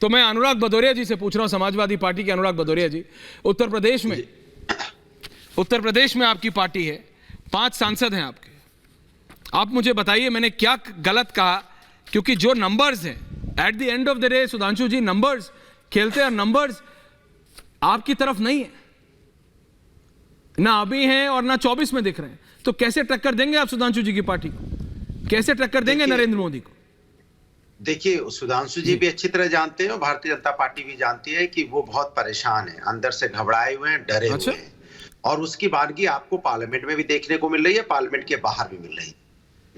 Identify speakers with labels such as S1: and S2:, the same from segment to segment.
S1: तो मैं अनुराग भदौरिया जी से पूछ रहा हूं, समाजवादी पार्टी के अनुराग भदौरिया जी, उत्तर प्रदेश में आपकी पार्टी है, 5 सांसद हैं आपके। आप मुझे बताइए मैंने क्या गलत कहा? क्योंकि जो नंबर्स हैं at the end of the day Sudhanshu ji, numbers खेलते हैं, नंबर्स आपकी तरफ नहीं है, ना अभी हैं और ना 24 में दिख रहे हैं। तो कैसे टक्कर देंगे आप सुधांशु जी की पार्टी को? कैसे टक्कर देंगे नरेंद्र मोदी को?
S2: देखिए, सुधांशु जी भी अच्छी तरह जानते हैं और भारतीय जनता पार्टी भी जानती है कि वो बहुत परेशान है, अंदर से घबराए हुए हैं, डरे हुए हैं। और उसकी वानगी आपको पार्लियामेंट में भी देखने को मिल रही है, पार्लियामेंट के बाहर भी मिल रही है।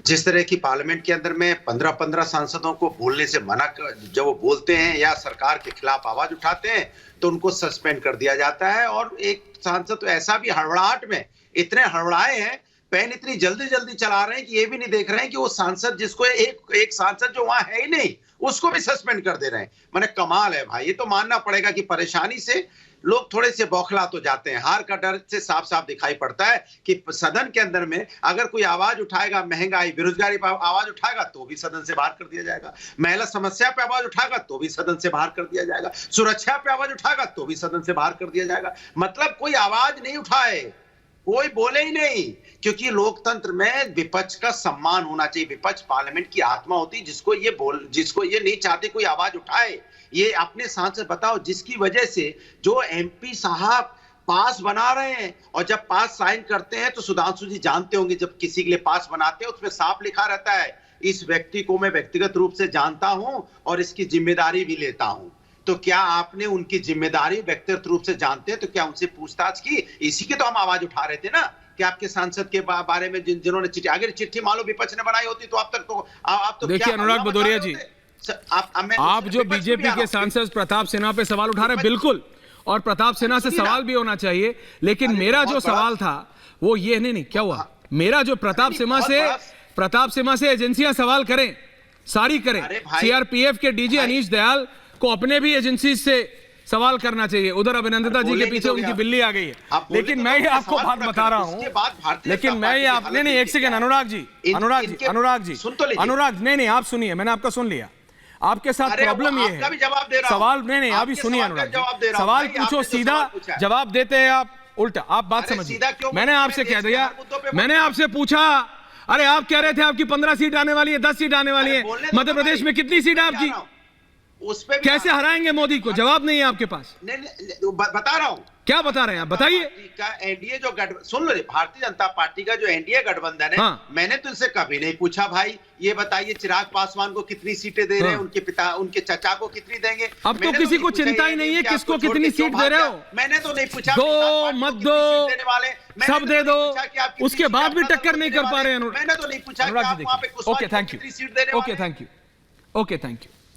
S2: जिस तरह की पार्लियामेंट के अंदर में 15-15 सांसदों को बोलने से मना कर, जब वो बोलते हैं या सरकार के खिलाफ आवाज उठाते हैं तो उनको सस्पेंड कर दिया जाता है। और एक सांसद तो ऐसा भी हड़बड़ाहट में इतने हड़बड़ाए हैं, पेन इतनी जल्दी चला रहे हैं कि ये भी नहीं देख रहे हैं कि वो सांसद जिसको एक सांसद जो वहां है ही नहीं, उसको भी सस्पेंड कर दे रहे हैं। मैंने कमाल है भाई, ये तो मानना पड़ेगा कि परेशानी से लोग थोड़े से बौखला तो जाते हैं। हार का डर से साफ साफ दिखाई पड़ता है कि सदन के अंदर में अगर कोई आवाज उठाएगा, महंगाई बेरोजगारी पर आवाज उठाएगा तो भी सदन से बाहर कर दिया जाएगा, महिला समस्या पे आवाज उठाएगा तो भी सदन से बाहर कर दिया जाएगा, सुरक्षा पे आवाज उठाएगा तो भी सदन से बाहर कर दिया जाएगा। मतलब कोई आवाज नहीं उठाए, कोई बोले ही नहीं, क्योंकि लोकतंत्र में विपक्ष का सम्मान होना चाहिए। विपक्ष पार्लियामेंट की आत्मा होती है, जिसको ये नहीं चाहते कोई आवाज उठाए। ये अपने सांसद बताओ, जिसकी वजह से जो एमपी साहब पास बना रहे हैं, और जब पास साइन करते हैं तो सुधांशु जी जानते होंगे, जब किसी के लिए पास बनाते हैं उसमें साफ लिखा रहता है, इस व्यक्ति को मैं व्यक्तिगत रूप से जानता हूं और इसकी जिम्मेदारी भी लेता हूं। तो क्या आपने उनकी जिम्मेदारी व्यक्तिगत रूप से जानते हैं तो क्या उनसे पूछताछ की? इसी की तो हम आवाज उठा रहे थे ना कि आपके सांसद के बारे में जिन्होंने चिट्ठी, अगर चिट्ठी मान लो विपक्ष ने बनाई होती तो अब तो
S1: देखिए अनुराग भदौरिया जी, आप जो बीजेपी के सांसद प्रताप सिन्हा पे सवाल उठा रहे हैं, बिल्कुल, और प्रताप सिन्हा से सवाल भी होना चाहिए, लेकिन मेरा जो सवाल था वो ये नहीं क्या हुआ, मेरा जो प्रताप सिन्हा से एजेंसियां सवाल करें, सारी करें। सीआरपीएफ के डीजी अनीश दयाल को अपने भी एजेंसी से सवाल करना चाहिए। उधर अभिनंदिता जी के पीछे उनकी बिल्ली आ गई है। लेकिन मैं ये आपको बात बता रहा हूं, लेकिन मैं ये आपने नहीं, एक सेकंड अनुराग जी, नहीं आप सुनिए, मैंने आपका सुन लिया। आपके साथ प्रॉब्लम ये है, सवाल नहीं अभी सुनिए अनुराग जी, सवाल पूछो सीधा, जवाब देते हैं आप उल्टा। आप बात समझिए, मैंने आपसे कह दिया, मैंने आपसे पूछा, अरे आप कह रहे थे आपकी 15 सीट आने वाली है, 10 सीट आने वाली है, मध्य प्रदेश में कितनी सीट है आपकी? उस पे कैसे हराएंगे मोदी को? जवाब नहीं है आपके पास।
S2: नहीं, बता रहा हूं।
S1: क्या बता रहे हैं आप, बताइए।
S2: एनडीए जो सुन लो, भारतीय जनता पार्टी का जो एनडीए गठबंधन है, मैंने तुझसे कभी नहीं पूछा भाई ये बताइए चिराग पासवान को कितनी सीटें दे रहे हैं, उनके पिता उनके चचा को कितनी देंगे?
S1: अब तो किसी को चिंता ही नहीं है किसको कितनी सीट दे रहे हो।
S2: मैंने तो नहीं पूछा,
S1: दो मत दो, सब दे दो, उसके बाद भी टक्कर नहीं कर पा रहे हैं।
S2: मैंने तो नहीं पूछा।
S1: Okay thank you, okay thank you, okay thank you.